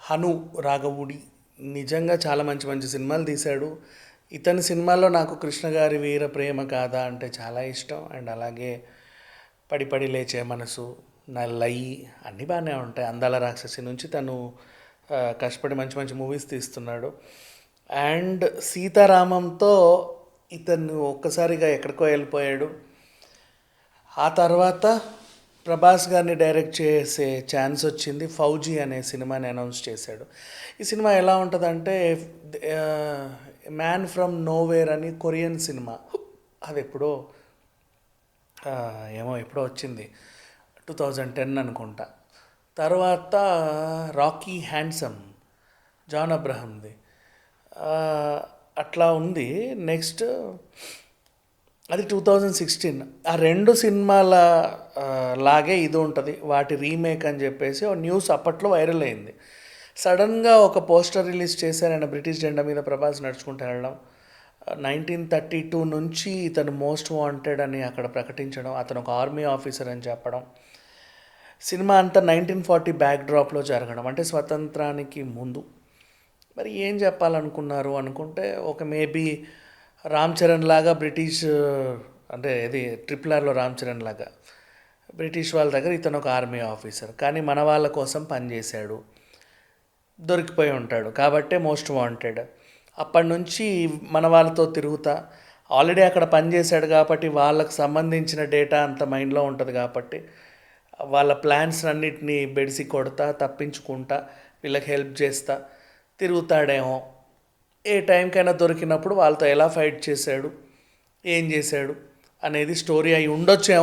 హను రాఘవుడి నిజంగా చాలా మంచి మంచి సినిమాలు తీశాడు. ఇతని సినిమాల్లో నాకు కృష్ణ గారి వీర ప్రేమ గాథ అంటే చాలా ఇష్టం. అండ్ అలాగే పడి పడి లేచే మనసు, నల్లయి అన్నీ బాగానే ఉంటాయి. అందాల రాక్షసి నుంచి తను కష్టపడి మంచి మంచి మూవీస్ తీస్తున్నాడు. అండ్ సీతారామంతో ఇతను ఒక్కసారిగా ఎక్కడికో వెళ్ళిపోయాడు. ఆ తర్వాత ప్రభాస్ గారిని డైరెక్ట్ చేసే ఛాన్స్ వచ్చింది. ఫౌజీ అనే సినిమాని అనౌన్స్ చేశాడు. ఈ సినిమా ఎలా ఉంటుందంటే మ్యాన్ ఫ్రమ్ నోవేర్ అని కొరియన్ సినిమా. అది ఎప్పుడో ఎప్పుడో వచ్చింది, 2010 అనుకుంటా. తర్వాత రాకీ హ్యాండ్సమ్, జాన్ అబ్రహంది, అట్లా ఉంది. నెక్స్ట్ అది 2016. ఆ రెండు సినిమాల లాగే ఇది ఉంటుంది, వాటి రీమేక్ అని చెప్పేసి ఒక న్యూస్ అప్పట్లో వైరల్ అయింది. సడన్గా ఒక పోస్టర్ రిలీజ్ చేశారు. ఆయన బ్రిటిష్ జెండా మీద ప్రభాస్ నడుచుకుంటూ వెళ్ళడం, 1932 నుంచి ఇతను మోస్ట్ వాంటెడ్ అని అక్కడ ప్రకటించడం, అతను ఒక ఆర్మీ ఆఫీసర్ అని చెప్పడం, సినిమా అంతా 1940 బ్యాక్డ్రాప్లో జరగడం, అంటే స్వతంత్రానికి ముందు. మరి ఏం చెప్పాలనుకున్నారు అనుకుంటే, ఒక మేబీ రామ్ చరణ్ లాగా బ్రిటిష్, అంటే ఇది RRRలో రామ్ చరణ్ లాగా బ్రిటిష్ వాళ్ళ దగ్గర ఇతను ఒక ఆర్మీ ఆఫీసర్, కానీ మన వాళ్ళ కోసం పనిచేశాడు, దొరికిపోయి ఉంటాడు కాబట్టే మోస్ట్ వాంటెడ్. అప్పటి నుంచి మన వాళ్ళతో తిరుగుతా, ఆల్రెడీ అక్కడ పనిచేశాడు కాబట్టి వాళ్ళకు సంబంధించిన డేటా అంత మైండ్లో ఉంటుంది కాబట్టి వాళ్ళ ప్లాన్స్ అన్నిటినీ బెడిసి కొడతా, తప్పించుకుంటా, వీళ్ళకి హెల్ప్ చేస్తా తిరుగుతాడేమో. ఏ టైంకైనా దొరికినప్పుడు వాళ్ళతో ఎలా ఫైట్ చేశాడు, ఏం చేశాడు అనేది స్టోరీ అయి ఉండొచ్చేమో